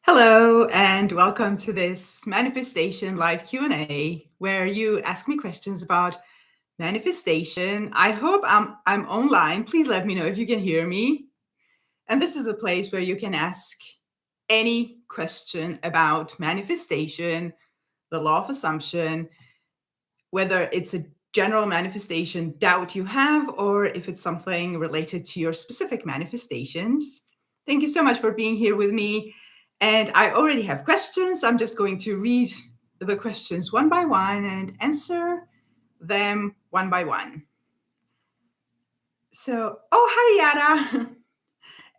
Hello, and welcome to this Manifestation Live Q&A, where you ask me questions about manifestation. I hope I'm online. Please let me know if you can hear me. And this is a place where you can ask any question about manifestation, the law of assumption, whether it's a general manifestation doubt you have, or if it's something related to your specific manifestations. Thank you so much for being here with me. And I already have questions. I'm just going to read the questions one by one and answer them one by one. So, hi, Yada.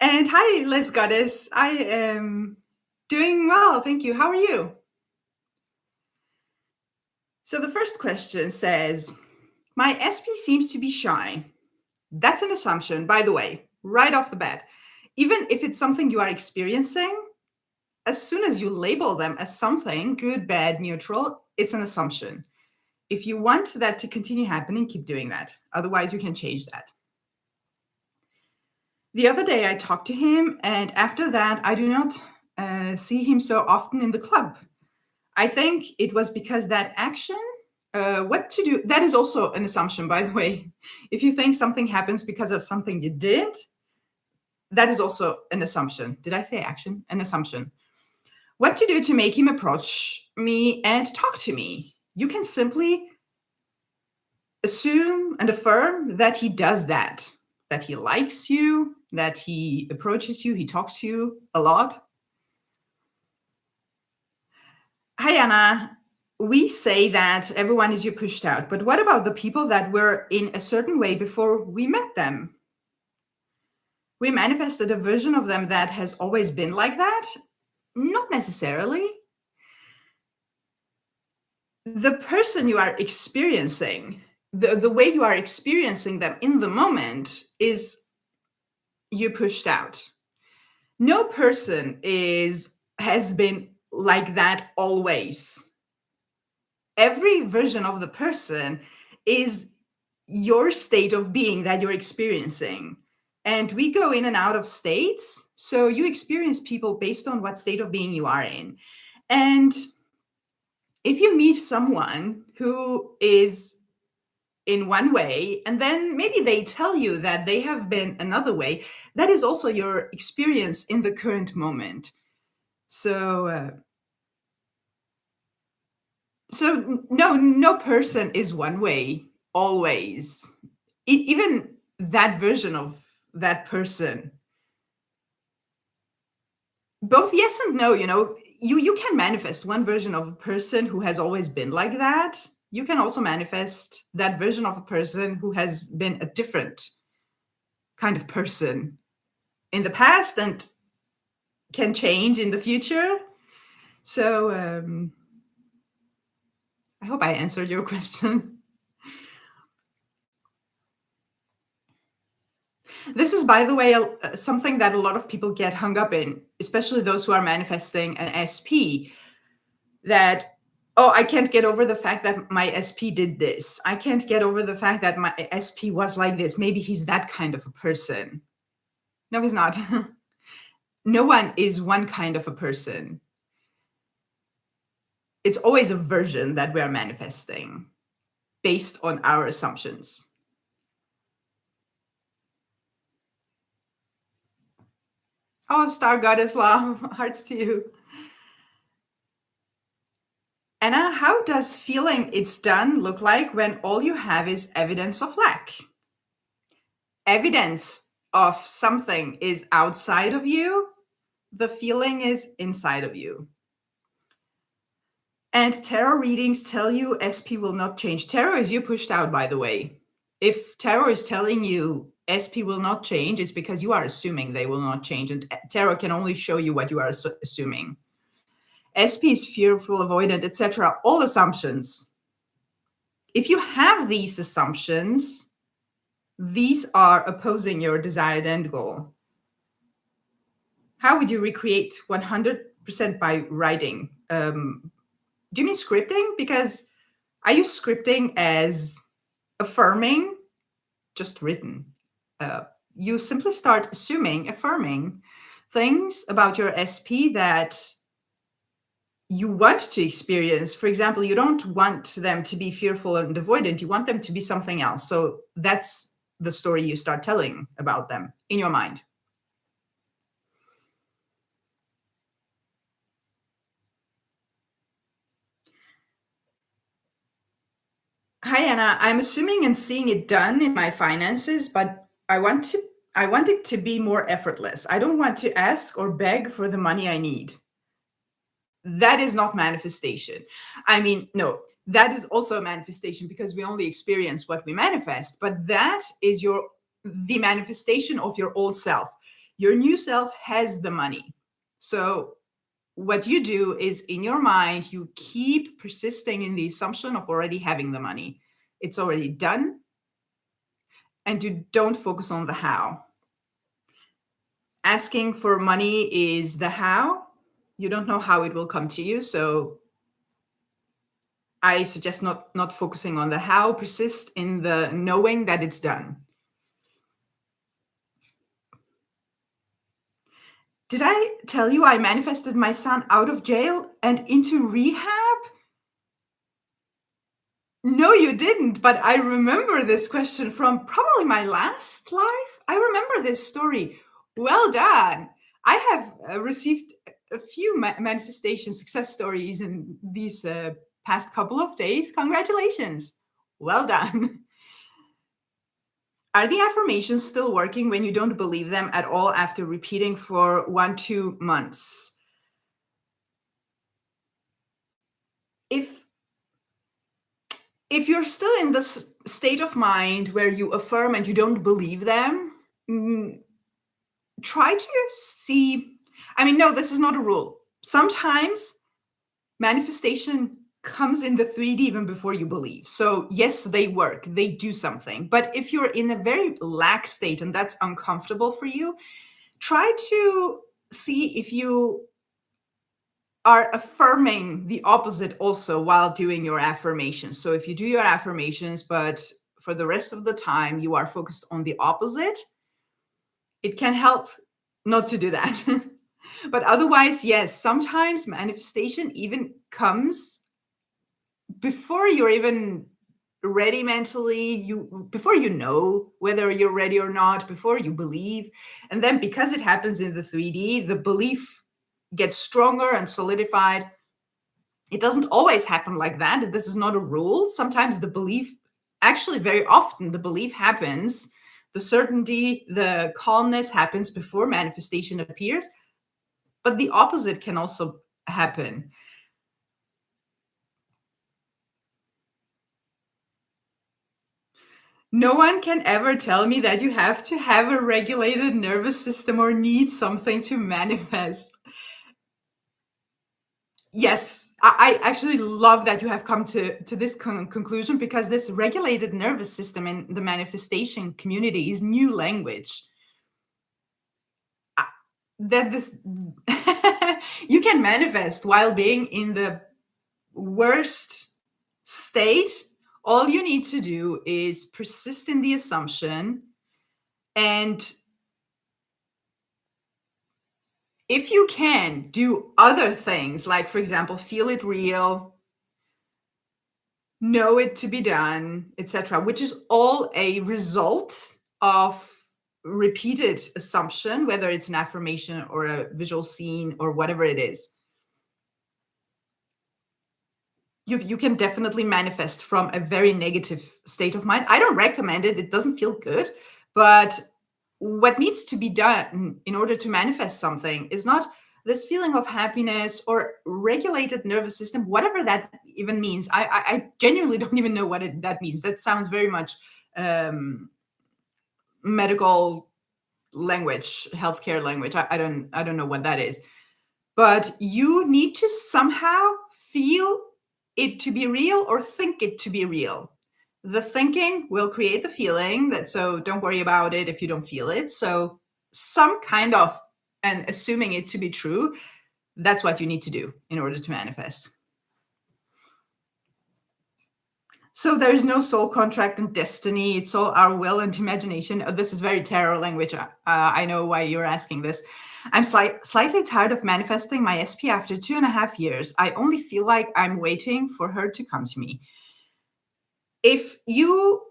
And hi, Liz Goddess. I am doing well, thank you. How are you? So the first question says, my SP seems to be shy. That's an assumption, by the way, right off the bat. Even if it's something you are experiencing, as soon as you label them as something, good, bad, neutral, it's an assumption. If you want that to continue happening, keep doing that. Otherwise, you can change that. The other day, I talked to him, and after that, I do not see him so often in the club. I think it was because that action, what to do, that is also an assumption, by the way. If you think something happens because of something you did, that is also an assumption. Did I say action? An assumption. What to do to make him approach me and talk to me? You can simply assume and affirm that he does that he likes you, that he approaches you, he talks to you a lot. Hi, Anna. We say that everyone is you pushed out, but what about the people that were in a certain way before we met them? We manifested a version of them that has always been like that? Not necessarily. The person you are experiencing, the way you are experiencing them in the moment is you pushed out. No person has been like that always. Every version of the person is your state of being that you're experiencing. And we go in and out of states. So you experience people based on what state of being you are in. And if you meet someone who is in one way, and then maybe they tell you that they have been another way, that is also your experience in the current moment. So no person is one way always. Even that version of that person. Both yes and no, you can manifest one version of a person who has always been like that. You can also manifest that version of a person who has been a different kind of person in the past and can change in the future. So I hope I answered your question. This is, by the way, something that a lot of people get hung up in, especially those who are manifesting an SP, that, oh, I can't get over the fact that my SP did this. I can't get over the fact that my SP was like this. Maybe he's that kind of a person. No, he's not. No one is one kind of a person. It's always a version that we're manifesting based on our assumptions. Oh, Star Goddess Love, hearts to you. Anna, how does feeling it's done look like when all you have is evidence of lack? Evidence of something is outside of you, the feeling is inside of you. And tarot readings tell you SP will not change. Tarot is you pushed out, by the way. If tarot is telling you SP will not change, it's because you are assuming they will not change. And tarot can only show you what you are assuming. SP is fearful, avoidant, etc. All assumptions. If you have these assumptions, these are opposing your desired end goal. How would you recreate 100% by writing? Do you mean scripting? Because I use scripting as affirming, just written. You simply start assuming, affirming things about your SP that you want to experience. For example, you don't want them to be fearful and avoidant. You want them to be something else. So that's the story you start telling about them in your mind. Hi, Anna. I'm assuming and seeing it done in my finances, but I want it to be more effortless. I don't want to ask or beg for the money I need. That is not manifestation. I mean, no, that is also a manifestation because we only experience what we manifest, but that is the manifestation of your old self. Your new self has the money. So what you do is in your mind, you keep persisting in the assumption of already having the money. It's already done, and you don't focus on the how. Asking for money is the how. You don't know how it will come to you. So I suggest not focusing on the how, persist in the knowing that it's done. Did I tell you I manifested my son out of jail and into rehab? No, you didn't, but I remember this question from probably my last life. I remember this story. Well done. I have received a few manifestation success stories in these past couple of days. Congratulations. Well done. Are the affirmations still working when you don't believe them at all after repeating for 1-2 months? If you're still in this state of mind where you affirm and you don't believe them, try to see. I mean, no, this is not a rule. Sometimes manifestation comes in the 3D even before you believe. So yes, they work, they do something. But if you're in a very lax state and that's uncomfortable for you, try to see if you are affirming the opposite also while doing your affirmations. So if you do your affirmations, but for the rest of the time you are focused on the opposite, it can help not to do that. But otherwise, yes, sometimes manifestation even comes before you're even ready mentally, before you know whether you're ready or not, before you believe. And then because it happens in the 3D, the belief gets stronger and solidified. It doesn't always happen like that. This is not a rule. Sometimes the belief, actually very often the belief happens, the certainty, the calmness happens before manifestation appears, but the opposite can also happen. No one can ever tell me that you have to have a regulated nervous system or need something to manifest. Yes, I actually love that you have come to this conclusion, because this regulated nervous system in the manifestation community is new language. That this you can manifest while being in the worst state. All you need to do is persist in the assumption, and if you can do other things, like for example feel it real, know it to be done, etc., which is all a result of repeated assumption, whether it's an affirmation or a visual scene or whatever it is. You can definitely manifest from a very negative state of mind. I don't recommend it. It doesn't feel good. But what needs to be done in order to manifest something is not this feeling of happiness or regulated nervous system, whatever that even means. I genuinely don't even know what that means. That sounds very much medical language, healthcare language. I don't know what that is. But you need to somehow feel it to be real or think it to be real. The thinking will create the feeling, that, so don't worry about it if you don't feel it. So some kind of, and assuming it to be true, that's what you need to do in order to manifest. So there is no soul contract and destiny. It's all our will and imagination. This is very tarot language. I know why you're asking this. I'm slightly tired of manifesting my SP after 2.5 years. I only feel like I'm waiting for her to come to me. If you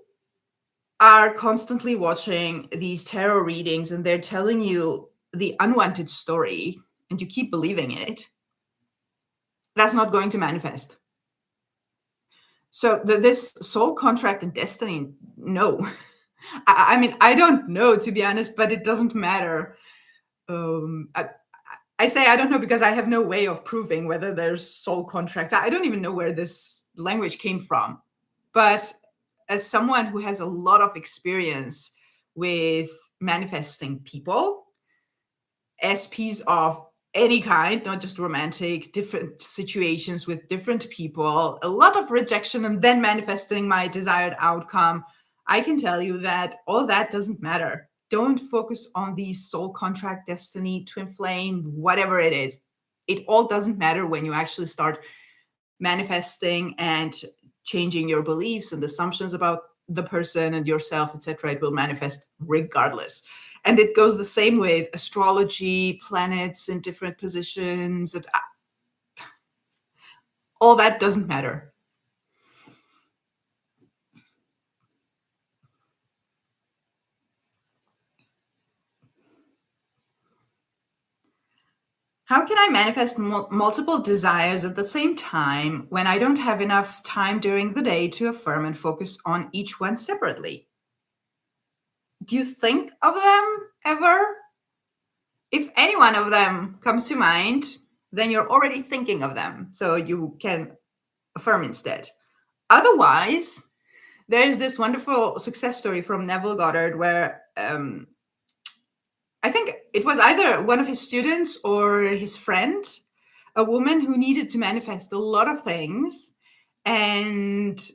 are constantly watching these tarot readings and they're telling you the unwanted story and you keep believing it, that's not going to manifest. So this soul contract and destiny, no. I mean, I don't know, to be honest, but it doesn't matter. I say I don't know because I have no way of proving whether there's soul contracts. I don't even know where this language came from. But as someone who has a lot of experience with manifesting people, SPs of any kind, not just romantic, different situations with different people, a lot of rejection, and then manifesting my desired outcome, I can tell you that all that doesn't matter. Don't focus on the soul contract, destiny, twin flame, whatever it is. It all doesn't matter when you actually start manifesting and changing your beliefs and assumptions about the person and yourself, etc. It will manifest regardless. And it goes the same with astrology, planets in different positions. All that doesn't matter. How can I manifest multiple desires at the same time when I don't have enough time during the day to affirm and focus on each one separately? Do you think of them ever? If any one of them comes to mind, then you're already thinking of them, so you can affirm instead. Otherwise, there's this wonderful success story from Neville Goddard where I think it was either one of his students or his friend, a woman who needed to manifest a lot of things and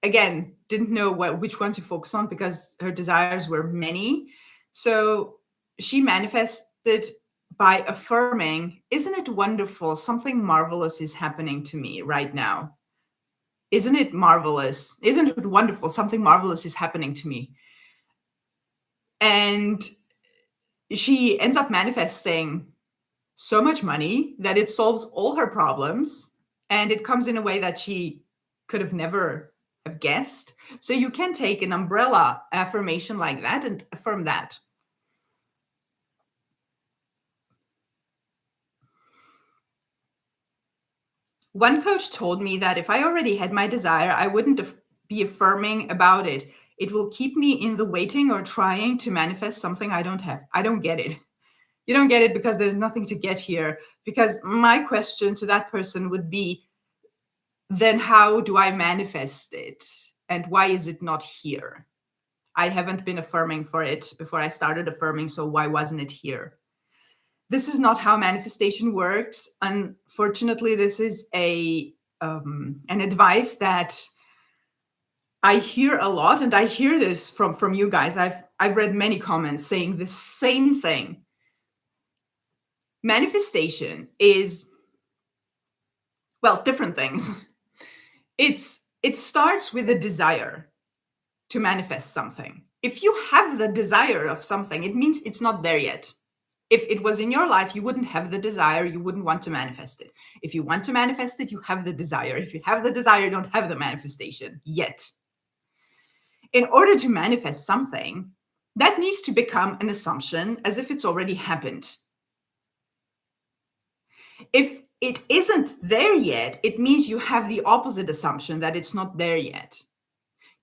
again didn't know which one to focus on because her desires were many. So she manifested by affirming, "Isn't it wonderful? Something marvelous is happening to me right now. Isn't it marvelous? Isn't it wonderful? Something marvelous is happening to me." And she ends up manifesting so much money that it solves all her problems, and it comes in a way that she could have never have guessed. So you can take an umbrella affirmation like that and affirm that. One coach told me that if I already had my desire, I wouldn't be affirming about it. It will keep me in the waiting or trying to manifest something I don't have. I don't get it. You don't get it because there's nothing to get here. Because my question to that person would be, then how do I manifest it? And why is it not here? I haven't been affirming for it before I started affirming, so why wasn't it here? This is not how manifestation works. Unfortunately, this is an advice that I hear a lot, and I hear this from you guys. I've read many comments saying the same thing. Manifestation is, well, different things. It starts with a desire to manifest something. If you have the desire of something, it means it's not there yet. If it was in your life, you wouldn't have the desire, you wouldn't want to manifest it. If you want to manifest it, you have the desire. If you have the desire, you don't have the manifestation yet. In order to manifest something, that needs to become an assumption as if it's already happened. If it isn't there yet, it means you have the opposite assumption that it's not there yet.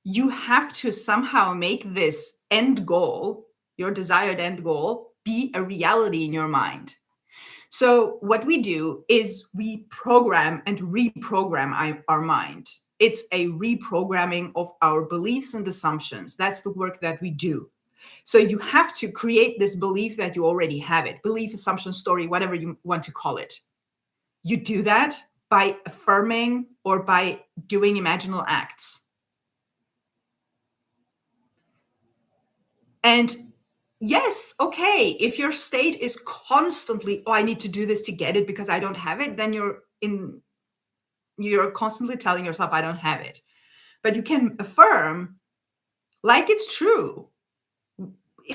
You have to somehow make this end goal, your desired end goal, be a reality in your mind. So what we do is we program and reprogram our mind. It's a reprogramming of our beliefs and assumptions. That's the work that we do. So you have to create this belief that you already have it, belief, assumption, story, whatever you want to call it. You do that by affirming or by doing imaginal acts. And yes, okay, if your state is constantly, oh, I need to do this to get it because I don't have it, then you're constantly telling yourself, I don't have it. But you can affirm like it's true,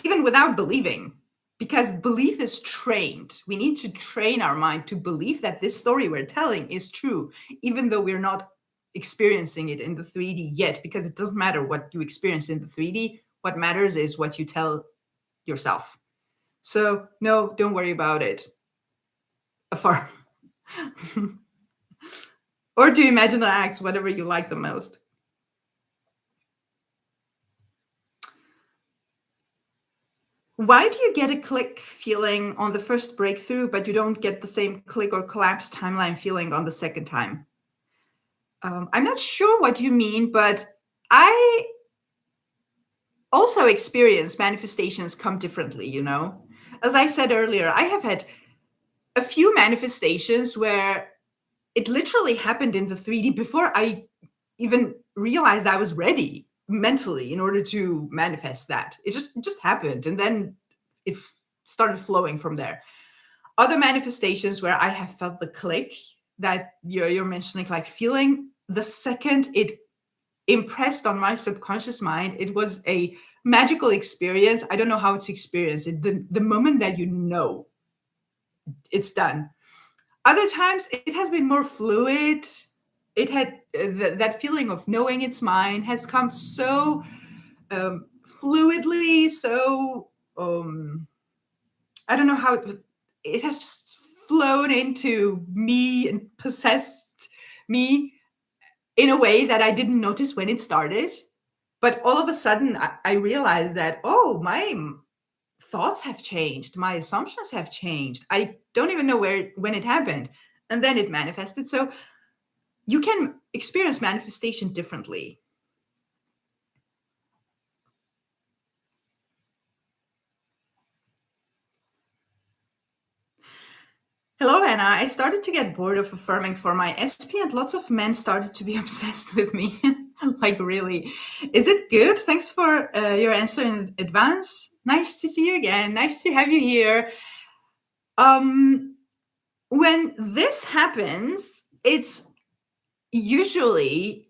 even without believing, because belief is trained. We need to train our mind to believe that this story we're telling is true, even though we're not experiencing it in the 3D yet, because it doesn't matter what you experience in the 3D. What matters is what you tell yourself. So no, don't worry about it. Affirm. Or do imaginal acts, whatever you like the most. Why do you get a click feeling on the first breakthrough, but you don't get the same click or collapse timeline feeling on the second time? I'm not sure what you mean, but I also experience manifestations come differently, you know? As I said earlier, I have had a few manifestations where it literally happened in the 3D before I even realized I was ready mentally in order to manifest that. It just happened, and then it started flowing from there. Other manifestations where I have felt the click that you're mentioning, like feeling the second it impressed on my subconscious mind, it was a magical experience. I don't know how to experience it. The moment that you know it's done. Other times it has been more fluid. It had that feeling of knowing it's mine has come so fluidly, so I don't know how it has just flown into me and possessed me in a way that I didn't notice when it started. But all of a sudden, I realized that, oh, my thoughts have changed. My assumptions have changed. I don't even know when it happened. And then it manifested. So you can experience manifestation differently. Hello, Anna. I started to get bored of affirming for my SP, and lots of men started to be obsessed with me. Like, really? Is it good? Thanks for your answer in advance. Nice to see you again. Nice to have you here. When this happens, it's usually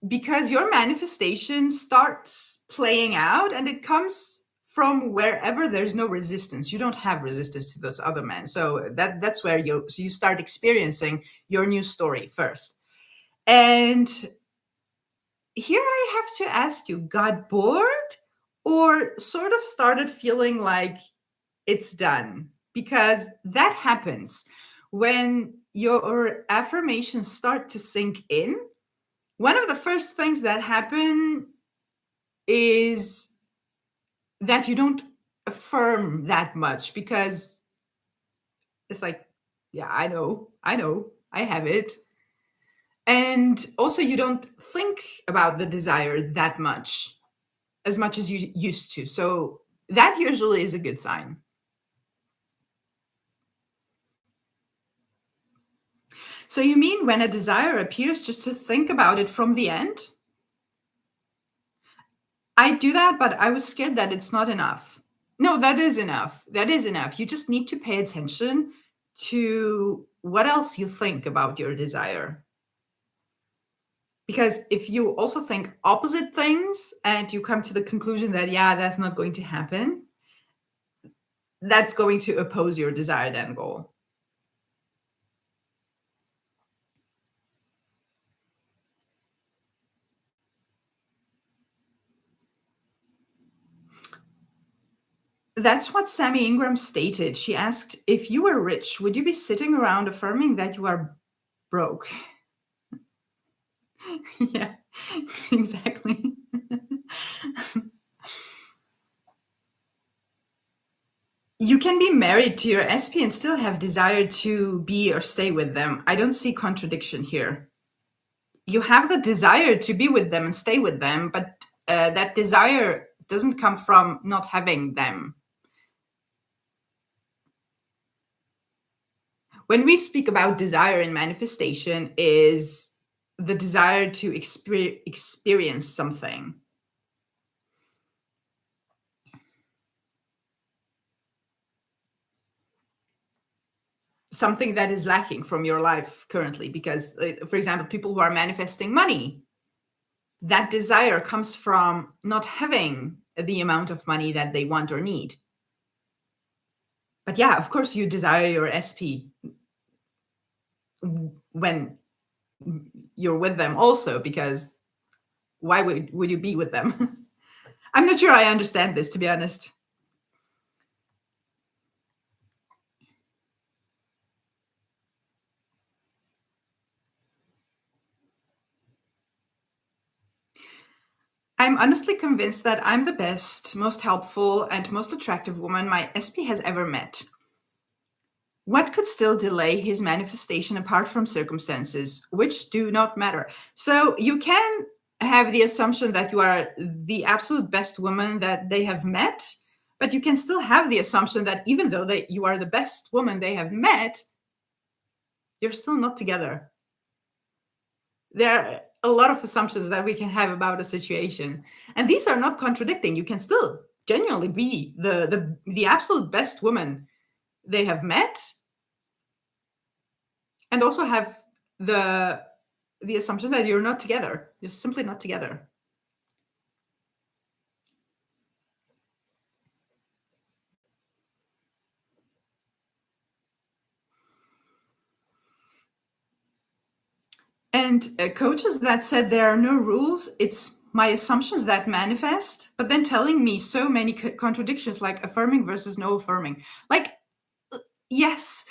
because your manifestation starts playing out and it comes from wherever there's no resistance. You don't have resistance to those other men. So that's where you start experiencing your new story first. And here I have to ask you, got bored or sort of started feeling like it's done? Because that happens when your affirmations start to sink in. One of the first things that happen is that you don't affirm that much because it's like, yeah, I know, I have it. And also, you don't think about the desire that much, as much as you used to. So that usually is a good sign. So you mean when a desire appears, just to think about it from the end? I do that, but I was scared that it's not enough. No, that is enough. That is enough. You just need to pay attention to what else you think about your desire. Because if you also think opposite things and you come to the conclusion that, yeah, that's not going to happen, that's going to oppose your desired end goal. That's what Sammy Ingram stated. She asked, if you were rich, would you be sitting around affirming that you are broke? Yeah, exactly. You can be married to your SP and still have desire to be or stay with them. I don't see contradiction here. You have the desire to be with them and stay with them, but that desire doesn't come from not having them. When we speak about desire in manifestation, is the desire to experience something. Something that is lacking from your life currently. Because, for example, people who are manifesting money, that desire comes from not having the amount of money that they want or need. But yeah, of course you desire your SP when you're with them also, because why would you be with them? I'm not sure I understand this, to be honest. I'm honestly convinced that I'm the best, most helpful, and most attractive woman my SP has ever met. What could still delay his manifestation apart from circumstances, which do not matter? So you can have the assumption that you are the absolute best woman that they have met, but you can still have the assumption that even though you are the best woman they have met, you're still not together. There are a lot of assumptions that we can have about a situation, and these are not contradicting. You can still genuinely be the absolute best woman they have met, and also have the assumption that you're not together. You're simply not together. And coaches that said there are no rules, it's my assumptions that manifest, but then telling me so many contradictions, like affirming versus no affirming. Like, yes,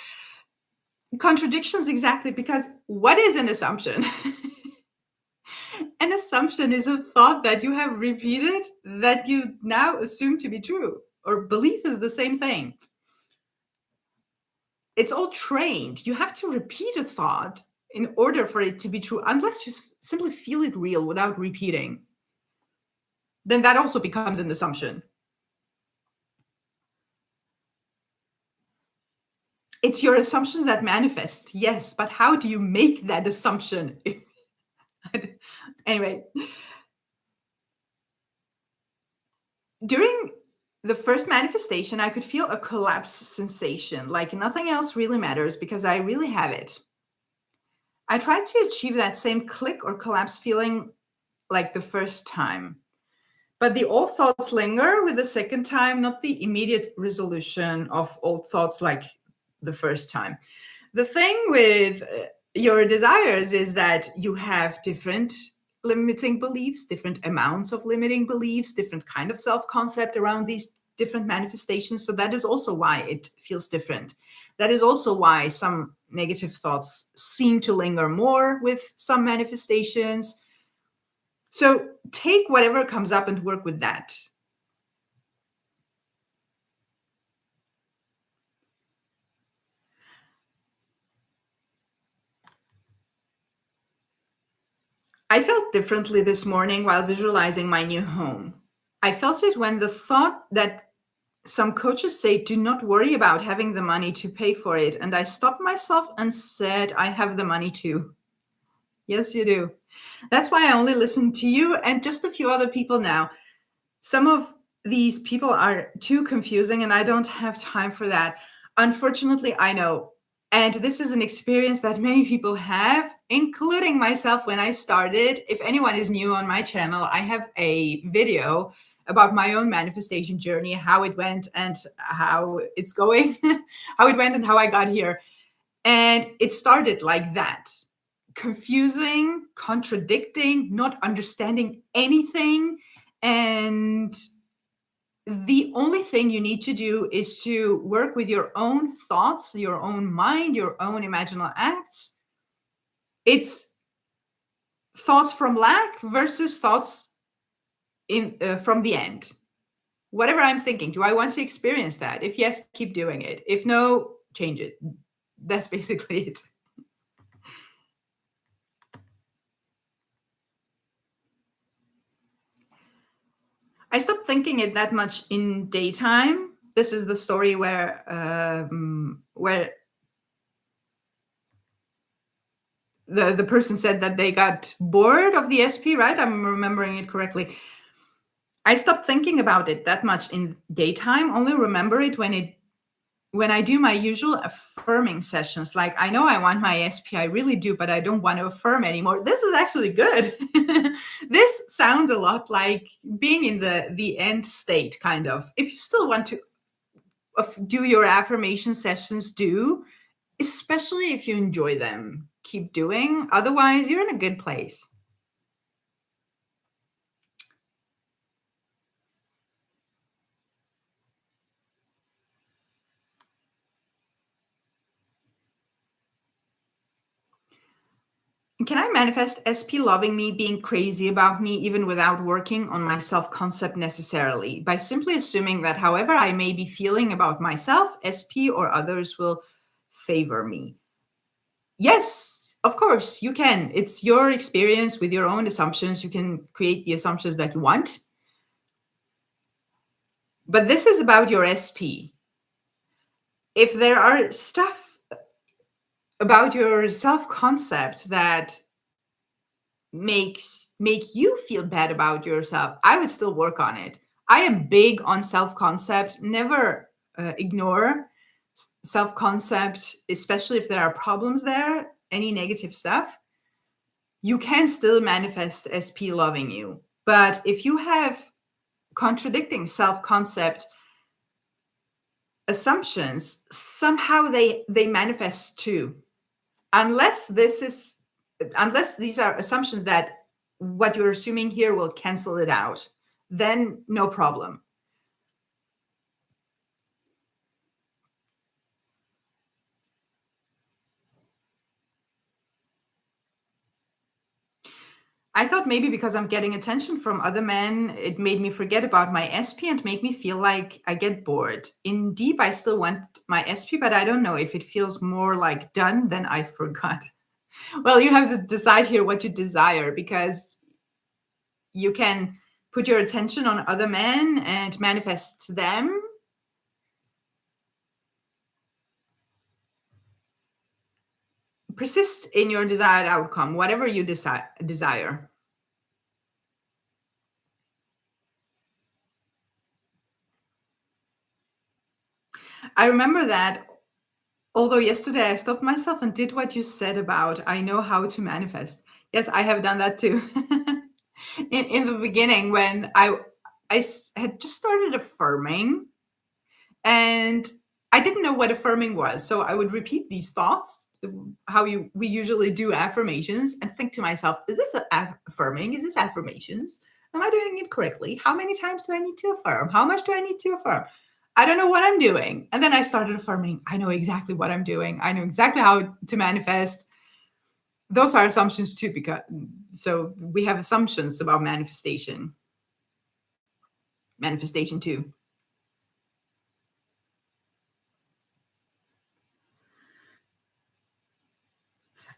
contradictions, exactly, because what is an assumption? An assumption is a thought that you have repeated that you now assume to be true, or belief is the same thing. It's all trained. You have to repeat a thought in order for it to be true, unless you simply feel it real without repeating. Then that also becomes an assumption. It's your assumptions that manifest, yes, but how do you make that assumption? Anyway, during the first manifestation, I could feel a collapse sensation, like nothing else really matters because I really have it. I tried to achieve that same click or collapse feeling like the first time. But the old thoughts linger with the second time, not the immediate resolution of old thoughts like the first time. The thing with your desires is that you have different limiting beliefs, different amounts of limiting beliefs, different kind of self-concept around these different manifestations. So that is also why it feels different. That is also why some negative thoughts seem to linger more with some manifestations. So take whatever comes up and work with that. I felt differently this morning while visualizing my new home. I felt it when the thought that some coaches say, do not worry about having the money to pay for it. And I stopped myself and said, I have the money too. Yes, you do. That's why I only listen to you and just a few other people now. Some of these people are too confusing and I don't have time for that. Unfortunately, I know. And this is an experience that many people have, including myself when I started. If anyone is new on my channel, I have a video about my own manifestation journey, how it went and how it's going, how it went and how I got here. And it started like that. Confusing, contradicting, not understanding anything. And the only thing you need to do is to work with your own thoughts, your own mind, your own imaginal acts. It's thoughts from lack versus thoughts from the end. Whatever I'm thinking, do I want to experience that? If yes, keep doing it. If no, change it. That's basically it. I stopped thinking it that much in daytime. This is the story where the person said that they got bored of the SP, right? I'm remembering it correctly. I stopped thinking about it that much in daytime, only remember it when it when I do my usual affirming sessions, like I know I want my SP, I really do, but I don't want to affirm anymore. This is actually good. This sounds a lot like being in the end state, kind of. If you still want to do your affirmation sessions, do, especially if you enjoy them, keep doing. Otherwise, you're in a good place. Can I manifest SP loving me, being crazy about me, even without working on my self concept necessarily? By simply assuming that however I may be feeling about myself, SP or others will favor me. Yes, of course, you can. It's your experience with your own assumptions. You can create the assumptions that you want. But this is about your SP. If there are stuff about your self concept that make you feel bad about yourself, I would still work on it. I am big on self concept. Never ignore self concept, especially if there are problems there, any negative stuff. You can still manifest SP loving you. But if you have contradicting self concept assumptions, somehow they manifest too. Unless these are assumptions that what you're assuming here will cancel it out, then no problem. I thought maybe because I'm getting attention from other men, it made me forget about my SP and make me feel like I get bored. In deep, I still want my SP, but I don't know if it feels more like done than I forgot. Well, you have to decide here what you desire, because you can put your attention on other men and manifest them. Persist in your desired outcome, whatever you desire. I remember that, although yesterday I stopped myself and did what you said about I know how to manifest. Yes, I have done that too. In the beginning, when had just started affirming, and I didn't know what affirming was, so I would repeat these thoughts, how we usually do affirmations, and think to myself, is this affirming? Is this affirmations? Am I doing it correctly? How many times do I need to affirm? How much do I need to affirm? I don't know what I'm doing. And then I started affirming. I know exactly what I'm doing. I know exactly how to manifest. Those are assumptions too, because so we have assumptions about manifestation too.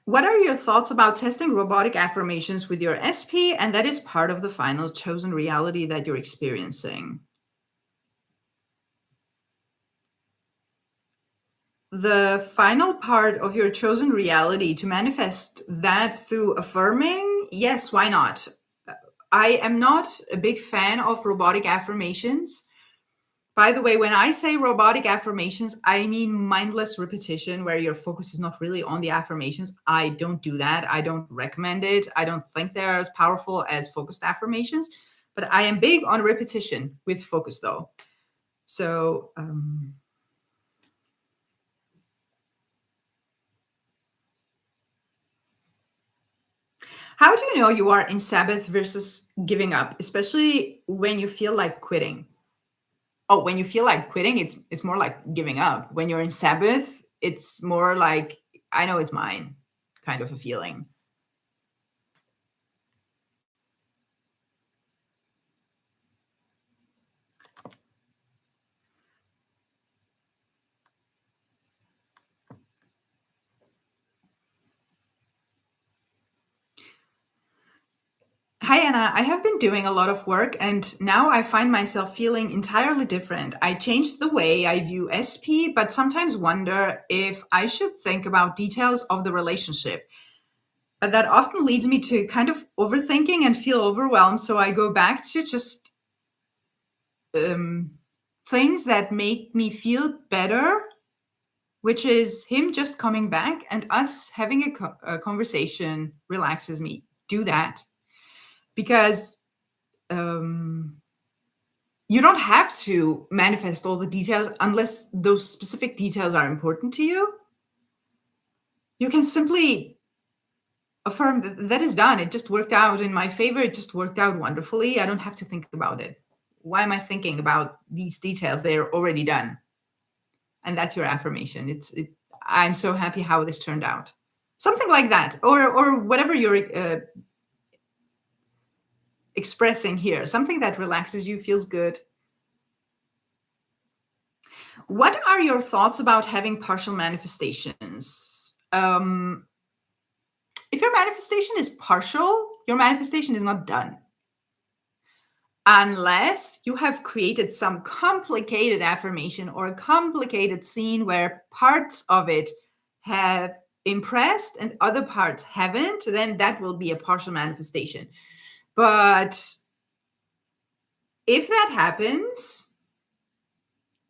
What are your thoughts about testing robotic affirmations with your SP, and that is part of the final chosen reality that you're experiencing? The final part of your chosen reality, to manifest that through affirming, yes, why not? I am not a big fan of robotic affirmations. By the way, when I say robotic affirmations, I mean mindless repetition where your focus is not really on the affirmations. I don't do that. I don't recommend it. I don't think they're as powerful as focused affirmations, but I am big on repetition with focus though. So, how do you know you are in Sabbath versus giving up, especially when you feel like quitting? Oh, when you feel like quitting, it's more like giving up. When you're in Sabbath, it's more like I know it's mine, kind of a feeling. Hi, Anna. I have been doing a lot of work and now I find myself feeling entirely different. I changed the way I view SP, but sometimes wonder if I should think about details of the relationship. But that often leads me to kind of overthinking and feel overwhelmed. So I go back to just things that make me feel better. which is him just coming back and us having a conversation relaxes me. Do that. Because you don't have to manifest all the details unless those specific details are important to you. You can simply affirm that that is done. It just worked out in my favor. It just worked out wonderfully. I don't have to think about it. Why am I thinking about these details? They're already done. And that's your affirmation. I'm so happy how this turned out. Something like that, or whatever you're expressing here. Something that relaxes you, feels good. What are your thoughts about having partial manifestations? If your manifestation is partial, your manifestation is not done. Unless you have created some complicated affirmation or a complicated scene where parts of it have impressed and other parts haven't, then that will be a partial manifestation. But if that happens,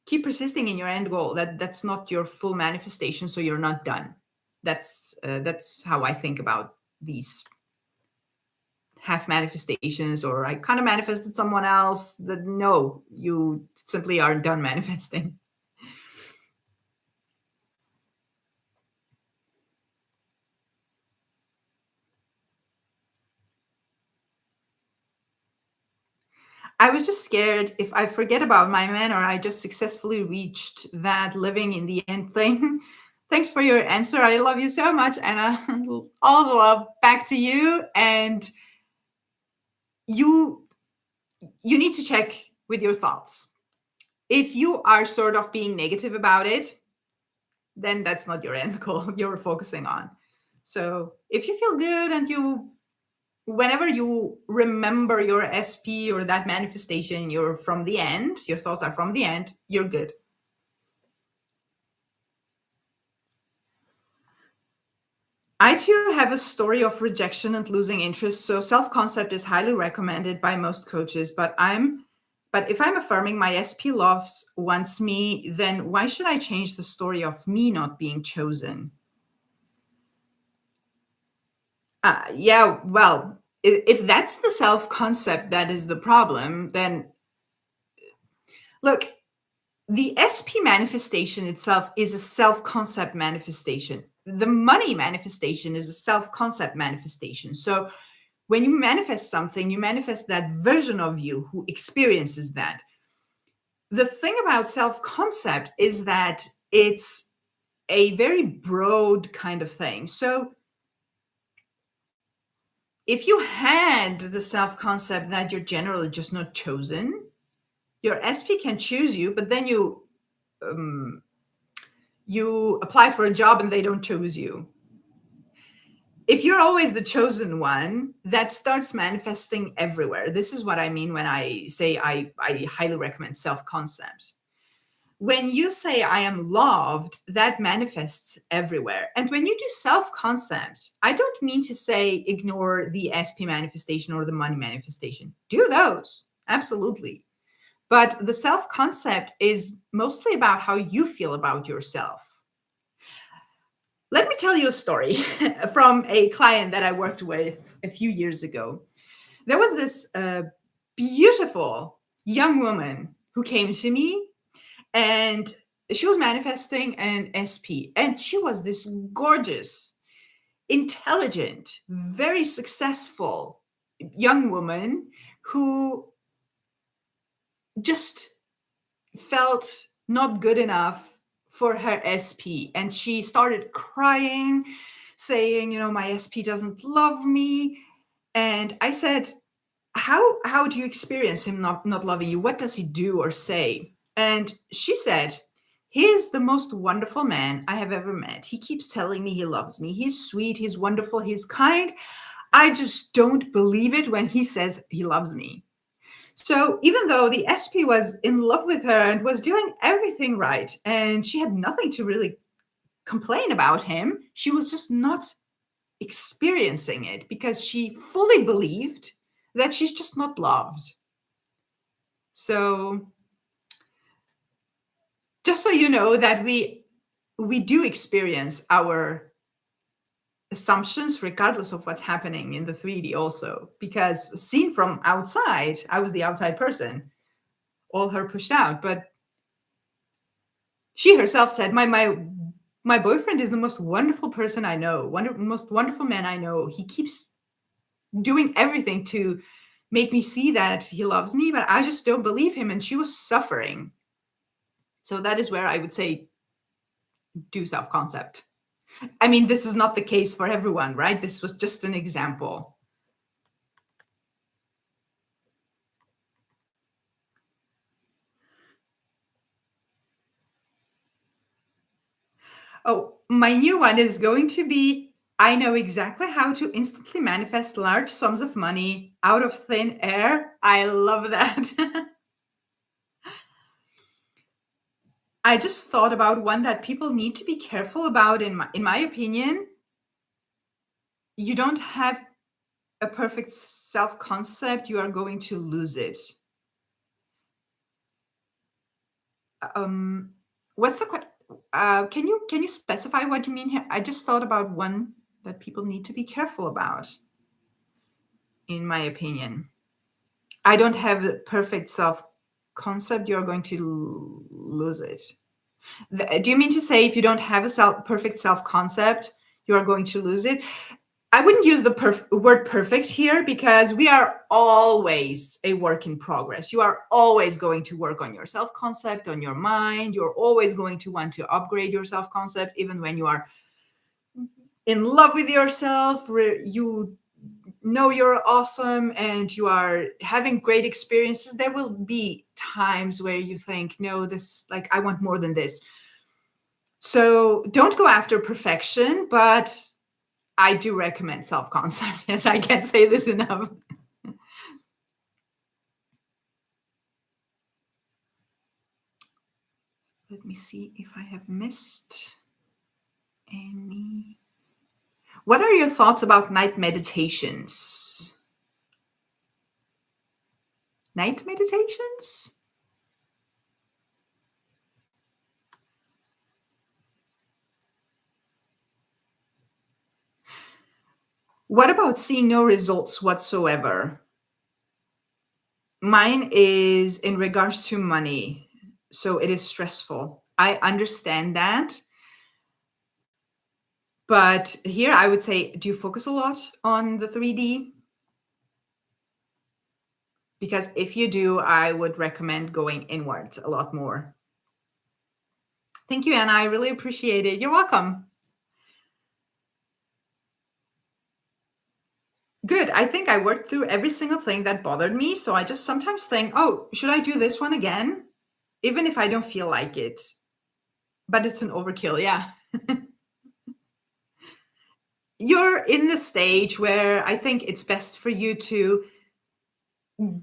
keep persisting in your end goal. That's not your full manifestation, so you're not done. That's how I think about these half manifestations, or I kind of manifested someone else. That no, you simply are done manifesting. I was just scared if I forget about my man or I just successfully reached that living in the end thing. Thanks for your answer. I love you so much, Anna. All the love back to you. And you need to check with your thoughts. If you are sort of being negative about it, then that's not your end goal you're focusing on. So if you feel good and whenever you remember your SP or that manifestation, you're from the end, your thoughts are from the end, you're good. I too have a story of rejection and losing interest. So self-concept is highly recommended by most coaches, but if I'm affirming my SP wants me, then why should I change the story of me not being chosen? Yeah, well, if that's the self-concept that is the problem, then look, the SP manifestation itself is a self-concept manifestation. The money manifestation is a self-concept manifestation. So when you manifest something, you manifest that version of you who experiences that. The thing about self-concept is that it's a very broad kind of thing. So if you had the self-concept that you're generally just not chosen, your SP can choose you, but then you apply for a job and they don't choose you. If you're always the chosen one, that starts manifesting everywhere. This is what I mean when I say I highly recommend self-concept. When you say I am loved, that manifests everywhere. And when you do self-concept, I don't mean to say ignore the SP manifestation or the money manifestation. Do those, absolutely. But the self-concept is mostly about how you feel about yourself. Let me tell you a story from a client that I worked with a few years ago. There was this beautiful young woman who came to me, and she was manifesting an SP, and she was this gorgeous, intelligent, very successful young woman who just felt not good enough for her SP. And she started crying, saying, my SP doesn't love me. And I said, how do you experience him not loving you? What does he do or say? And she said, he is the most wonderful man I have ever met. He keeps telling me he loves me. He's sweet, he's wonderful, he's kind. I just don't believe it when he says he loves me. So even though the SP was in love with her and was doing everything right, and she had nothing to really complain about him, she was just not experiencing it because she fully believed that she's just not loved. So just so you know that we we do experience our assumptions regardless of what's happening in the 3D also, because seen from outside, I was the outside person, all her pushed out, but she herself said, my boyfriend is the most wonderful person I know, most wonderful man I know. He keeps doing everything to make me see that he loves me, but I just don't believe him. And she was suffering. So that is where I would say do self-concept. I mean, this is not the case for everyone, right? This was just an example. Oh, my new one is going to be, I know exactly how to instantly manifest large sums of money out of thin air. I love that. I just thought about one that people need to be careful about, in my opinion. You don't have a perfect self-concept, you are going to lose it. What's the can you specify what you mean here? I just thought about one that people need to be careful about, in my opinion. I don't have a perfect self-concept, you're going to lose it. Do you mean to say if you don't have a perfect self-concept, you are going to lose it? I wouldn't use the word perfect here, because we are always a work in progress. You are always going to work on your self-concept, on your mind. You're always going to want to upgrade your self-concept, even when you are in love with yourself, you know you're awesome and you are having great experiences. There will be times where you think, no, this, like, I want more than this. So don't go after perfection, but I do recommend self-concept. Yes, I can't say this enough. Let me see if I have missed any. What are your thoughts about night meditations? Night meditations? What about seeing no results whatsoever? Mine is in regards to money. So it is stressful. I understand that. But here I would say, do you focus a lot on the 3D? Because if you do, I would recommend going inwards a lot more. Thank you, Anna. I really appreciate it. You're welcome. Good. I think I worked through every single thing that bothered me. So I just sometimes think, oh, should I do this one again? Even if I don't feel like it. But it's an overkill. Yeah. You're in the stage where I think it's best for you to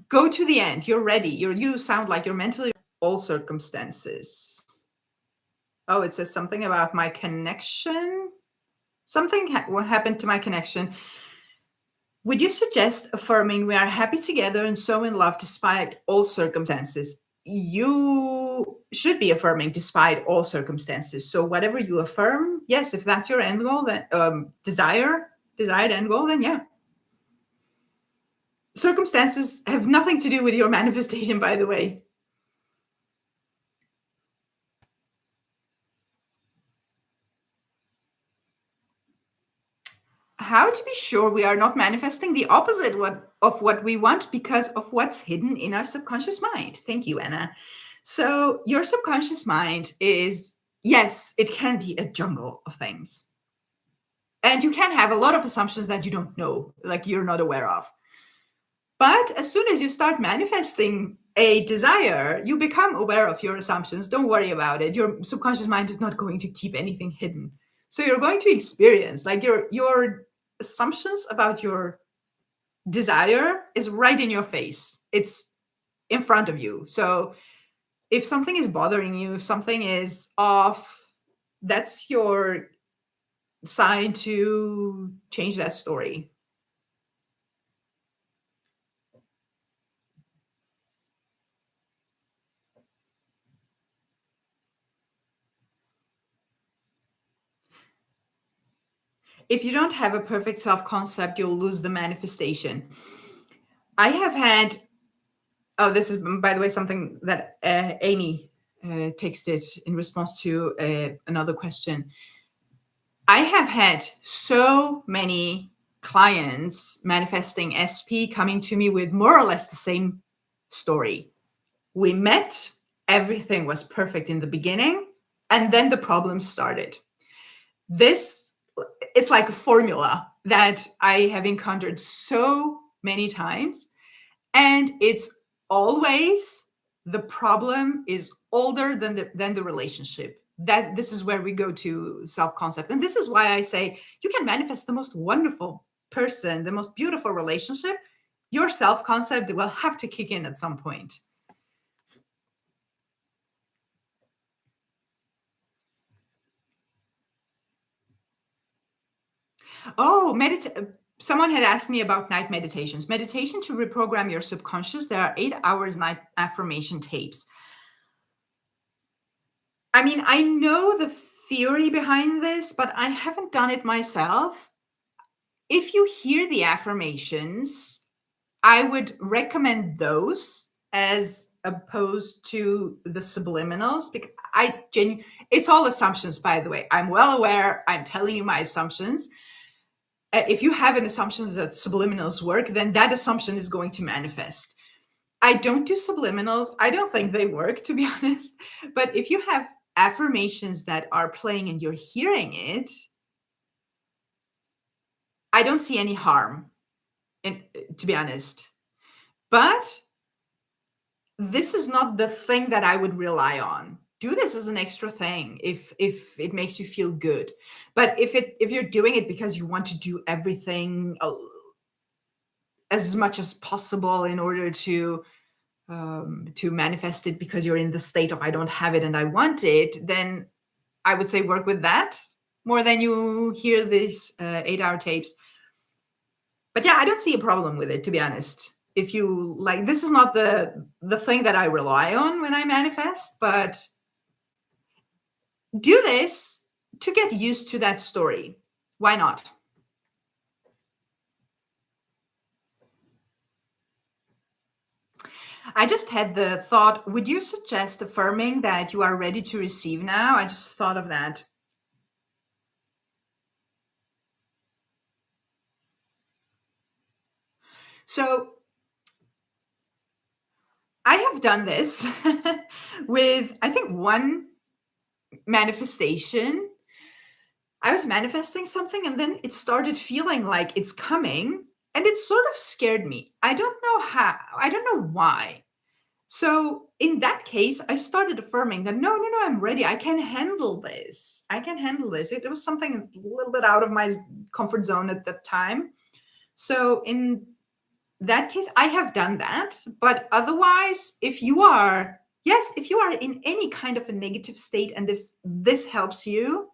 go to the end. You're ready. You sound like you're mentally all circumstances. Oh, it says something about my connection. Something what happened to my connection. Would you suggest affirming we are happy together and so in love despite all circumstances? You should be affirming despite all circumstances. So whatever you affirm, yes, if that's your end goal, then desired end goal, then yeah. Circumstances have nothing to do with your manifestation, by the way. How to be sure we are not manifesting the opposite of what we want because of what's hidden in our subconscious mind. Thank you, Anna. So your subconscious mind is, yes, it can be a jungle of things. And you can have a lot of assumptions that you don't know, like you're not aware of. But as soon as you start manifesting a desire, you become aware of your assumptions. Don't worry about it. Your subconscious mind is not going to keep anything hidden. So you're going to experience, like, your assumptions about your desire is right in your face. It's in front of you. So if something is bothering you, if something is off, that's your sign to change that story. If you don't have a perfect self-concept, you'll lose the manifestation. I have had, oh, this is, by the way, something that Amy texted in response to another question. I have had so many clients manifesting SP coming to me with more or less the same story. We met, everything was perfect in the beginning, and then the problems started. This, it's like a formula that I have encountered so many times, and it's always the problem is older than the relationship. That this is where we go to self-concept, and this is why I say you can manifest the most wonderful person, the most beautiful relationship. Your self-concept will have to kick in at some point. Oh, someone had asked me about night meditations. Meditation to reprogram your subconscious. There are 8 hours night affirmation tapes. I mean, I know the theory behind this, but I haven't done it myself. If you hear the affirmations, I would recommend those as opposed to the subliminals, because it's all assumptions, by the way. I'm well aware. I'm telling you my assumptions. If you have an assumption that subliminals work, then that assumption is going to manifest. I don't do subliminals. I don't think they work, to be honest. But if you have affirmations that are playing and you're hearing it, I don't see any harm, to be honest. But this is not the thing that I would rely on. Do this as an extra thing if it makes you feel good. But if you're doing it because you want to do everything as much as possible in order to manifest it because you're in the state of I don't have it and I want it, then I would say work with that more than you hear these 8-hour tapes. But yeah, I don't see a problem with it, to be honest. If you like, this is not the thing that I rely on when I manifest, but do this to get used to that story. Why not? I just had the thought, would you suggest affirming that you are ready to receive now? I just thought of that. So I have done this with, I think, one manifestation. I was manifesting something and then it started feeling like it's coming and it sort of scared me. I don't know how, I don't know why. So in that case, I started affirming that no, I'm ready. I can handle this. I can handle this. It was something a little bit out of my comfort zone at that time. So in that case, I have done that. But otherwise, if you are in any kind of a negative state and this helps you,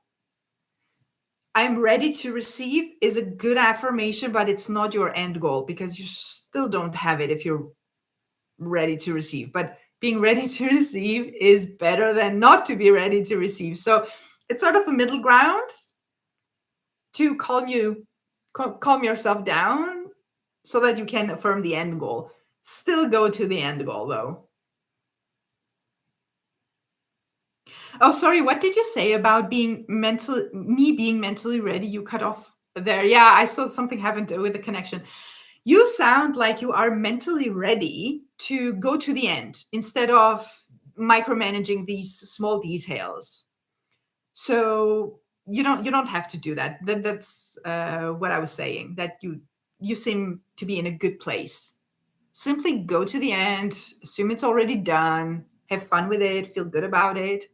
I'm ready to receive is a good affirmation, but it's not your end goal because you still don't have it if you're ready to receive. But being ready to receive is better than not to be ready to receive. So it's sort of a middle ground to calm yourself down so that you can affirm the end goal. Still go to the end goal, though. Oh, sorry. What did you say about me being mentally ready? You cut off there. Yeah, I saw something happened with the connection. You sound like you are mentally ready to go to the end instead of micromanaging these small details. So you don't have to do that. That's what I was saying. That you seem to be in a good place. Simply go to the end. Assume it's already done. Have fun with it. Feel good about it.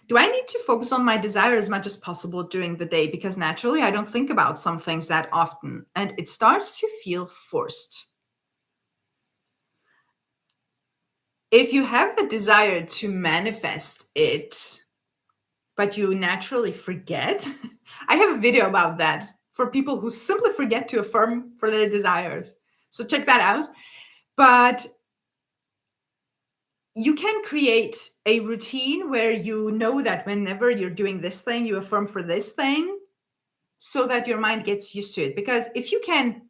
Do I need to focus on my desire as much as possible during the day? Because naturally, I don't think about some things that often, and it starts to feel forced. If you have the desire to manifest it, but you naturally forget, I have a video about that for people who simply forget to affirm for their desires. So check that out. But you can create a routine where you know that whenever you're doing this thing, you affirm for this thing so that your mind gets used to it. Because if you can,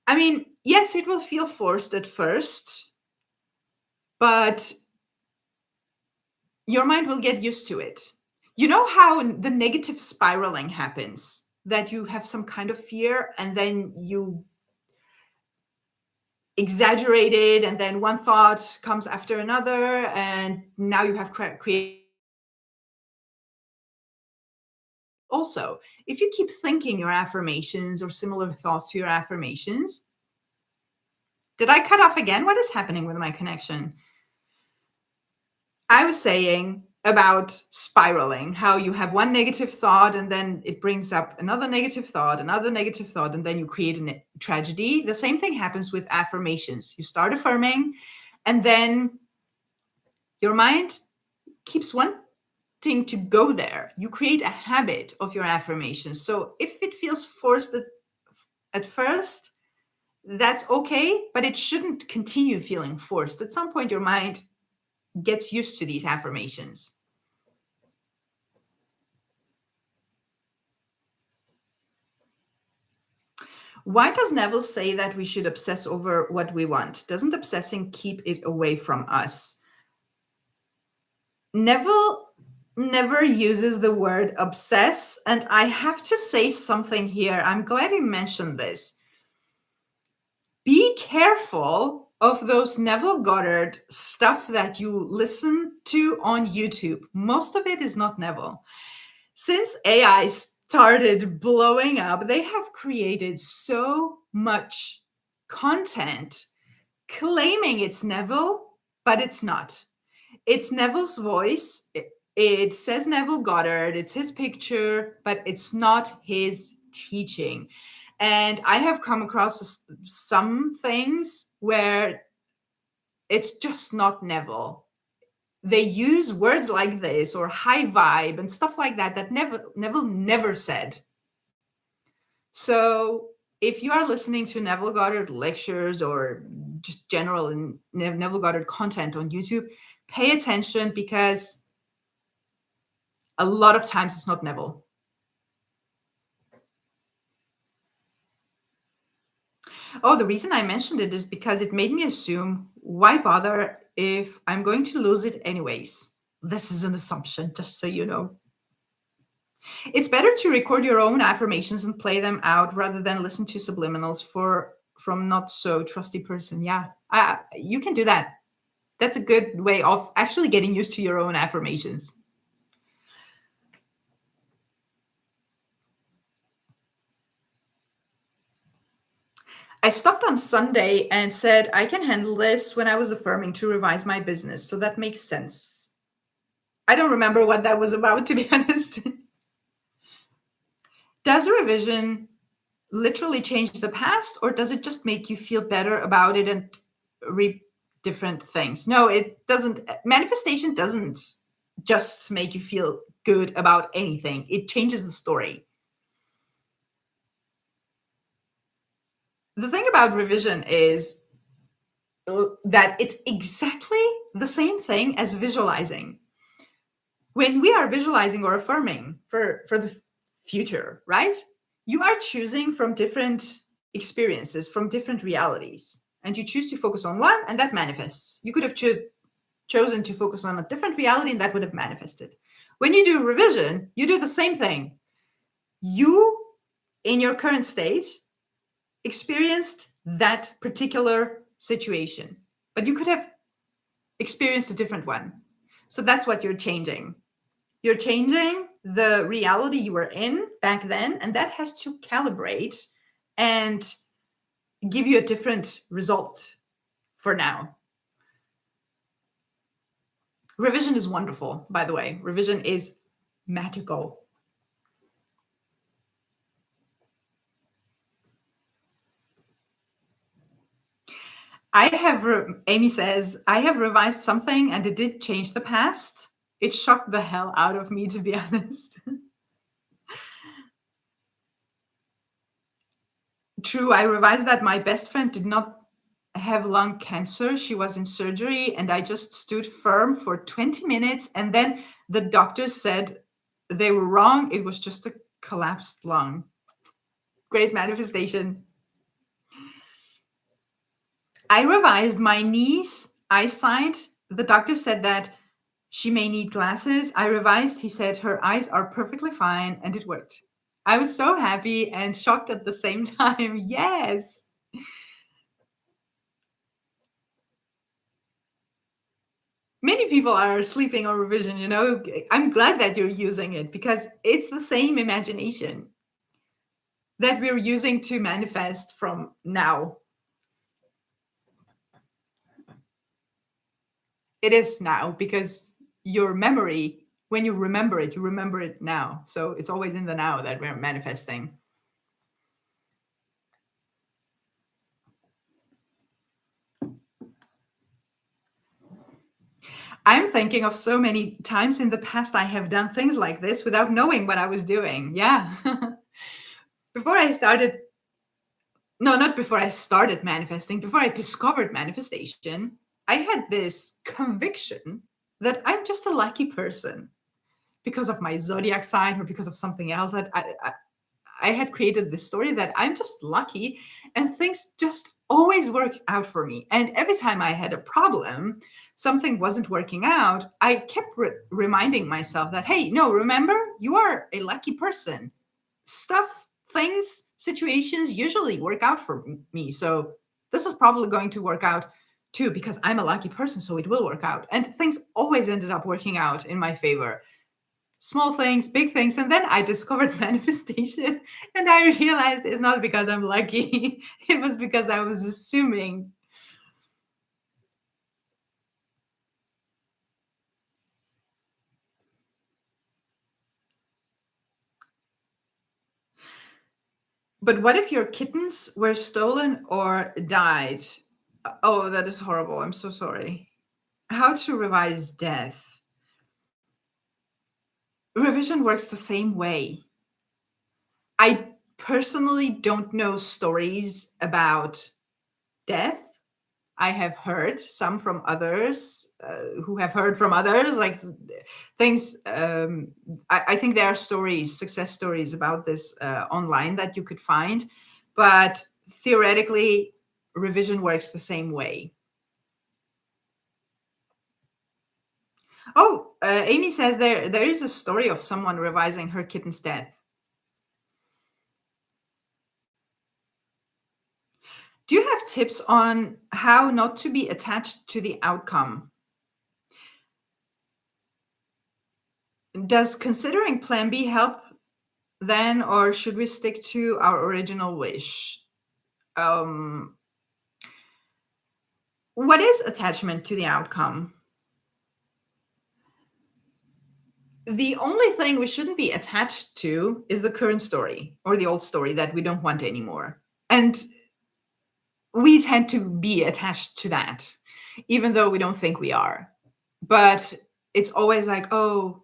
I mean, yes, it will feel forced at first, but your mind will get used to it. You know how the negative spiraling happens, that you have some kind of fear and then you exaggerate it, and then one thought comes after another, and now you have created. Also, if you keep thinking your affirmations or similar thoughts to your affirmations, did I cut off again? What is happening with my connection? I was saying about spiraling, how you have one negative thought and then it brings up another negative thought, and then you create a tragedy. The same thing happens with affirmations. You start affirming, and then your mind keeps wanting to go there. You create a habit of your affirmations. So if it feels forced at first, that's okay, but it shouldn't continue feeling forced. At some point, your mind gets used to these affirmations. Why does Neville say that we should obsess over what we want? Doesn't obsessing keep it away from us? Neville never uses the word obsess, and I have to say something here. I'm glad you mentioned this. Be careful of those Neville Goddard stuff that you listen to on YouTube. Most of it is not Neville. Since AI started blowing up, they have created so much content claiming it's Neville, but it's not. It's Neville's voice. It says Neville Goddard, it's his picture, but it's not his teaching. And I have come across some things where it's just not Neville. They use words like this or high vibe and stuff like that that Neville never said. So if you are listening to Neville Goddard lectures or just general Neville Goddard content on YouTube, pay attention, because a lot of times it's not Neville. Oh, the reason I mentioned it is because it made me assume, why bother if I'm going to lose it anyways? This is an assumption, just so you know. It's better to record your own affirmations and play them out rather than listen to subliminals from not so trusty person. Yeah, you can do that. That's a good way of actually getting used to your own affirmations. I stopped on Sunday and said, I can handle this, when I was affirming to revise my business. So that makes sense. I don't remember what that was about, to be honest. Does a revision literally change the past, or does it just make you feel better about it and reap different things? No, it doesn't. Manifestation doesn't just make you feel good about anything. It changes the story. The thing about revision is that it's exactly the same thing as visualizing. When we are visualizing or affirming for the future, right? You are choosing from different experiences, from different realities, and you choose to focus on one, and that manifests. You could have chosen to focus on a different reality, and that would have manifested. When you do revision, you do the same thing. You, in your current state, experienced that particular situation, but you could have experienced a different one. So that's what you're changing. You're changing the reality you were in back then, and that has to calibrate and give you a different result for now. Revision is wonderful, by the way. Revision is magical. Amy says, I have revised something and it did change the past. It shocked the hell out of me, to be honest. True, I revised that my best friend did not have lung cancer. She was in surgery, and I just stood firm for 20 minutes. And then the doctor said they were wrong. It was just a collapsed lung. Great manifestation. I revised my niece's eyesight. The doctor said that she may need glasses. I revised. He said her eyes are perfectly fine, and it worked. I was so happy and shocked at the same time. Yes. Many people are sleeping on revision, you know. I'm glad that you're using it because it's the same imagination that we're using to manifest from now. It is now because your memory, when you remember it now. So it's always in the now that we're manifesting. I'm thinking of so many times in the past I have done things like this without knowing what I was doing. Yeah. Before I started, no, not before I started manifesting, before I discovered manifestation, I had this conviction that I'm just a lucky person because of my zodiac sign or because of something else that I had created this story that I'm just lucky and things just always work out for me. And every time I had a problem, something wasn't working out, I kept reminding myself that, hey, no, remember, you are a lucky person. Stuff, things, situations usually work out for me. So this is probably going to work out too because I'm a lucky person. So it will work out. And things always ended up working out in my favor. Small things, big things. And then I discovered manifestation and I realized it's not because I'm lucky. It was because I was assuming. But what if your kittens were stolen or died? Oh, that is horrible. I'm so sorry. How to revise death? Revision works the same way. I personally don't know stories about death. I have heard some from others who have heard from others, like things. I think there are stories, success stories about this online that you could find, but theoretically, revision works the same way. Oh, Amy says there is a story of someone revising her kitten's death. Do you have tips on how not to be attached to the outcome? Does considering plan B help then, or should we stick to our original wish? Um, what is attachment to the outcome? The only thing we shouldn't be attached to is the current story or the old story that we don't want anymore. And we tend to be attached to that, even though we don't think we are. But it's always like, oh,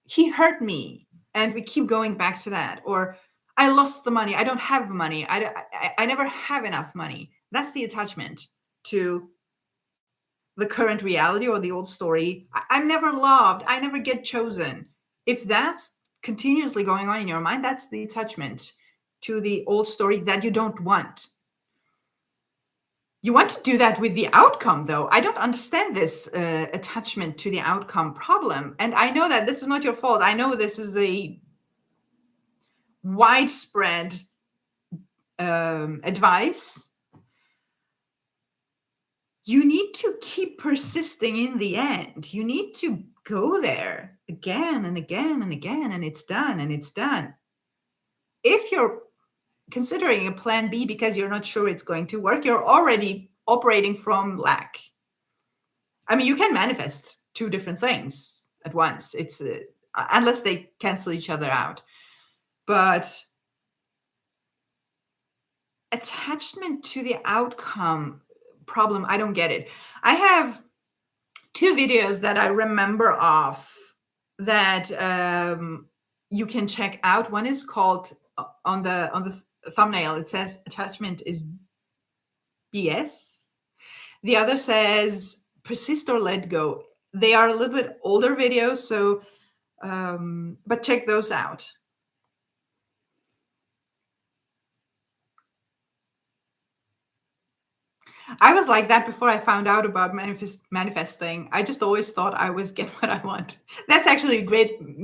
he hurt me. And we keep going back to that. Or I lost the money. I don't have money. I never have enough money. That's the attachment to the current reality or the old story. I'm never loved. I never get chosen. If that's continuously going on in your mind, that's the attachment to the old story that you don't want. You want to do that with the outcome, though. I don't understand this attachment to the outcome problem. And I know that this is not your fault. I know this is a widespread advice. You need to keep persisting in the end. You need to go there again and again and again, and it's done and it's done. If you're considering a plan B because you're not sure it's going to work, you're already operating from lack. I mean, you can manifest two different things at once. It's unless they cancel each other out. But attachment to the outcome problem, I don't get it. I have two videos that I remember of that you can check out. One is called on the thumbnail. It says attachment is BS. The other says persist or let go. They are a little bit older videos, so but check those out. I was like that before I found out about manifesting. I just always thought I was get what I want. That's actually a great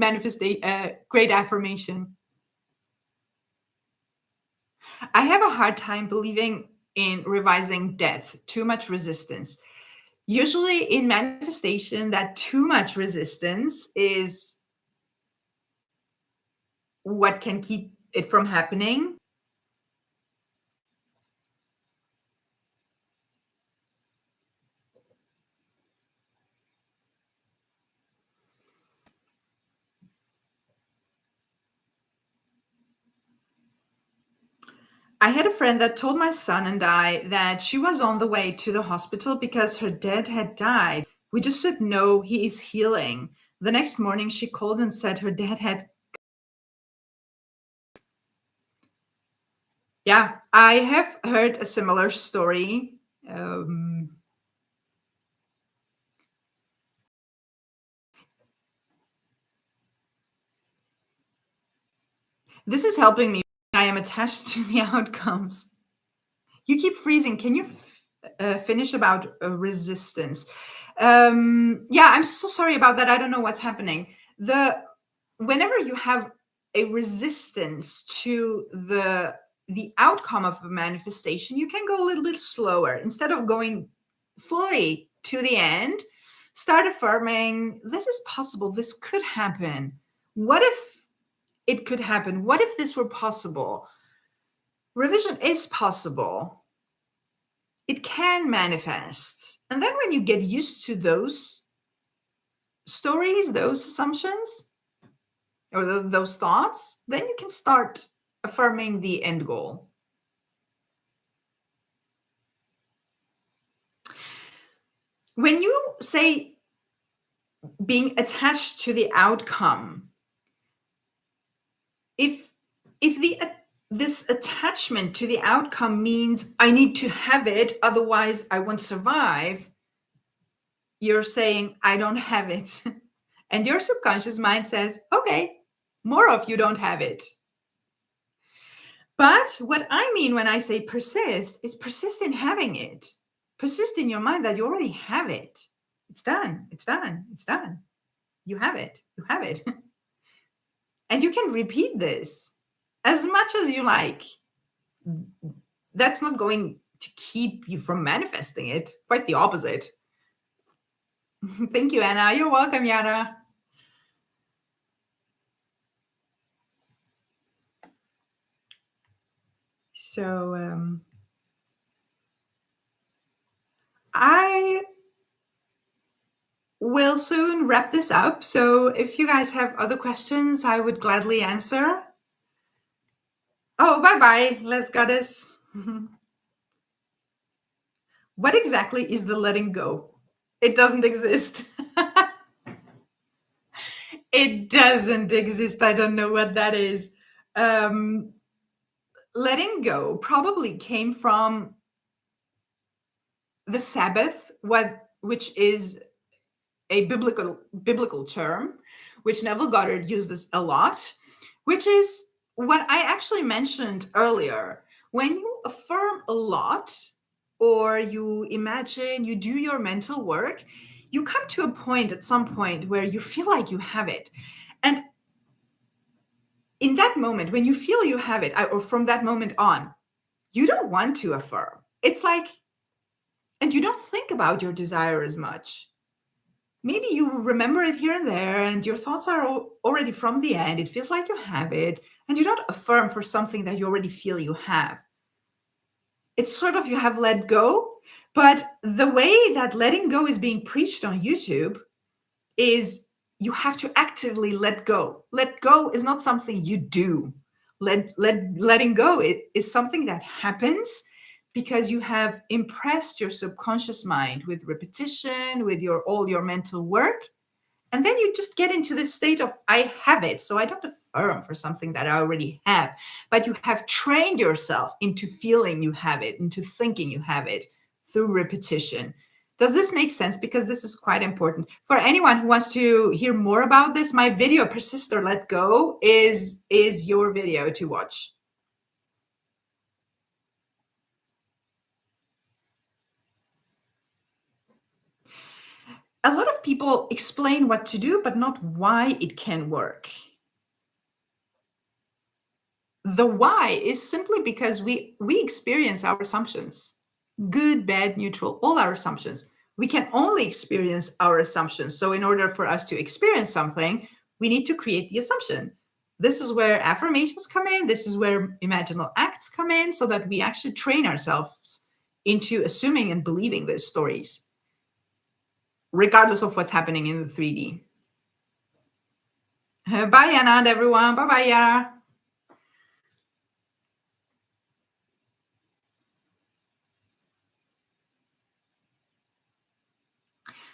great affirmation. I have a hard time believing in revising death, too much resistance. Usually in manifestation, that too much resistance is what can keep it from happening. I had a friend that told my son and I that she was on the way to the hospital because her dad had died. We just said, no, he is healing. The next morning, she called and said her dad had. Yeah, I have heard a similar story. This is helping me. I am attached to the outcomes. You keep freezing. Can you finish about resistance? Yeah, I'm so sorry about that. I don't know what's happening. Whenever you have a resistance to the outcome of a manifestation, you can go a little bit slower. Instead of going fully to the end, start affirming, this is possible, this could happen. What if it could happen? What if this were possible? Revision is possible. It can manifest. And then when you get used to those stories, those assumptions, or those thoughts, then you can start affirming the end goal. When you say being attached to the outcome, if this attachment to the outcome means I need to have it, otherwise I won't survive, you're saying I don't have it. And your subconscious mind says, okay, more of you don't have it. But what I mean when I say persist is persist in having it. Persist in your mind that you already have it. It's done. It's done. It's done. You have it. You have it. And you can repeat this as much as you like. That's not going to keep you from manifesting it. Quite the opposite. Thank you, Anna. You're welcome, Yana. So I will soon wrap this up. So if you guys have other questions, I would gladly answer. Oh, bye-bye, Les Goddess. What exactly is the letting go? It doesn't exist. It doesn't exist. I don't know what that is. Letting go probably came from the Sabbath, which is a biblical term, which Neville Goddard uses a lot, which is what I actually mentioned earlier. When you affirm a lot, or you imagine, you do your mental work, you come to a point at some point where you feel like you have it. And in that moment, when you feel you have it, or from that moment on, you don't want to affirm. It's like, and you don't think about your desire as much. Maybe you remember it here and there, and your thoughts are already from the end. It feels like you have it, and you don't affirm for something that you already feel you have. It's sort of you have let go, but the way that letting go is being preached on YouTube is you have to actively let go. Let go is not something you do. Letting go is something that happens because you have impressed your subconscious mind with repetition, with all your mental work. And then you just get into this state of, I have it. So I don't affirm for something that I already have, but you have trained yourself into feeling you have it, into thinking you have it. through repetition. Does this make sense? Because this is quite important. For anyone who wants to hear more about this, my video, Persist or Let Go, is your video to watch. A lot of people explain what to do, but not why it can work. The why is simply because we experience our assumptions. Good, bad, neutral, all our assumptions. We can only experience our assumptions. So in order for us to experience something, we need to create the assumption. This is where affirmations come in. This is where imaginal acts come in, so that we actually train ourselves into assuming and believing these stories, regardless of what's happening in the 3D. Bye, Anand, everyone. Bye-bye, Yara.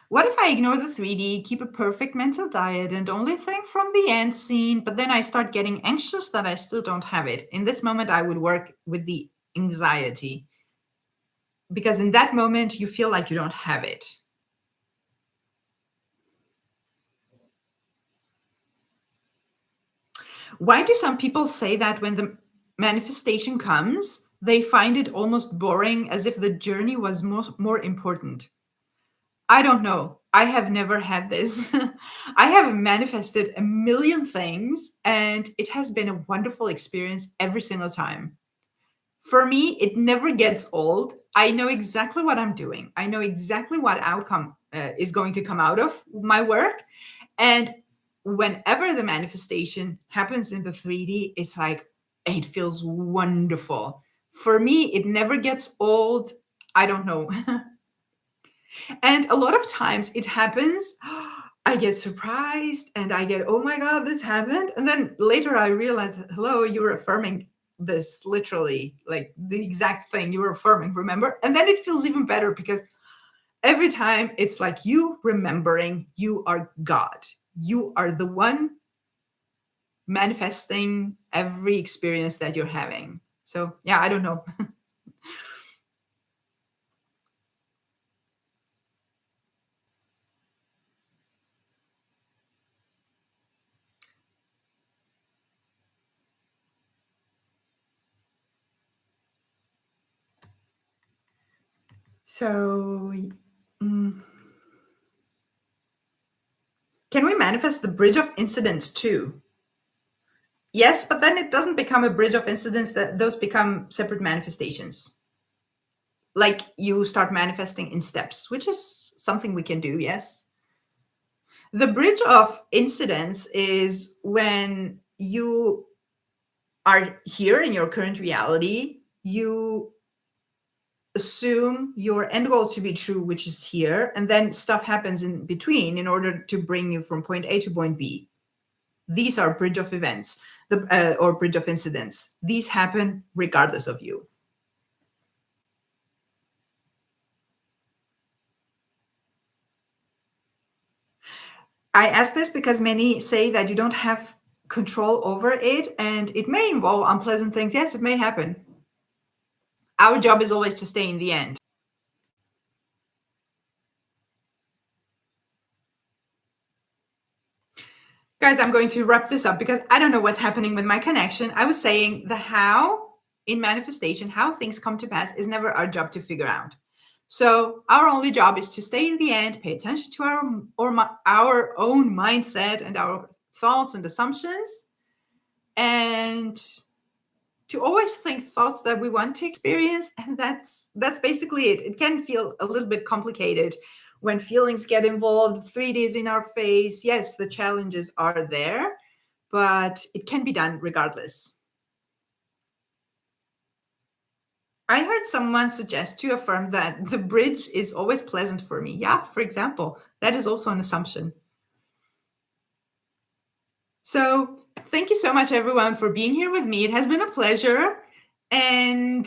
What if I ignore the 3D, keep a perfect mental diet, and only think from the end scene, but then I start getting anxious that I still don't have it? In this moment, I would work with the anxiety, because in that moment, you feel like you don't have it. Why do some people say that when the manifestation comes, they find it almost boring, as if the journey was more important? I don't know. I have never had this. I have manifested a million things, and it has been a wonderful experience every single time. For me, it never gets old. I know exactly what I'm doing. I know exactly what outcome is going to come out of my work. And whenever the manifestation happens in the 3D, it's like, it feels wonderful. For me, it never gets old. I don't know. And a lot of times it happens, I get surprised and I get, oh my God, this happened. And then later I realize, hello, you were affirming this literally, like the exact thing you were affirming, remember? And then it feels even better, because every time it's like you remembering you are God. You are the one manifesting every experience that you're having. So yeah, I don't know. So, can we manifest the bridge of incidents too? Yes, but then it doesn't become a bridge of incidents, that those become separate manifestations. Like you start manifesting in steps, which is something we can do, yes. The bridge of incidents is when you are here in your current reality, you assume your end goal to be true, which is here, and then stuff happens in between in order to bring you from point A to point B. These are bridge of events, or bridge of incidents. These happen regardless of you. I ask this because many say that you don't have control over it, and it may involve unpleasant things. Yes, it may happen. Our job is always to stay in the end. Guys, I'm going to wrap this up because I don't know what's happening with my connection. I was saying the how in manifestation, how things come to pass, is never our job to figure out. So our only job is to stay in the end, pay attention to our own mindset and our thoughts and assumptions, and to always think thoughts that we want to experience. And that's basically it. It can feel a little bit complicated when feelings get involved. 3D is in our face. Yes, the challenges are there, but it can be done regardless. I heard someone suggest to affirm that the bridge is always pleasant for me. Yeah, for example, that is also an assumption. So thank you so much, everyone, for being here with me. It has been a pleasure. And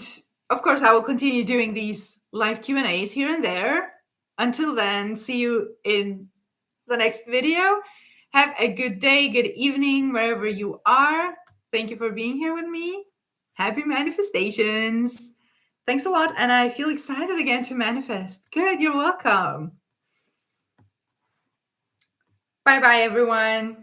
of course, I will continue doing these live Q&As here and there. Until then, see you in the next video. Have a good day, good evening, wherever you are. Thank you for being here with me. Happy manifestations. Thanks a lot. And I feel excited again to manifest. Good. You're welcome. Bye-bye, everyone.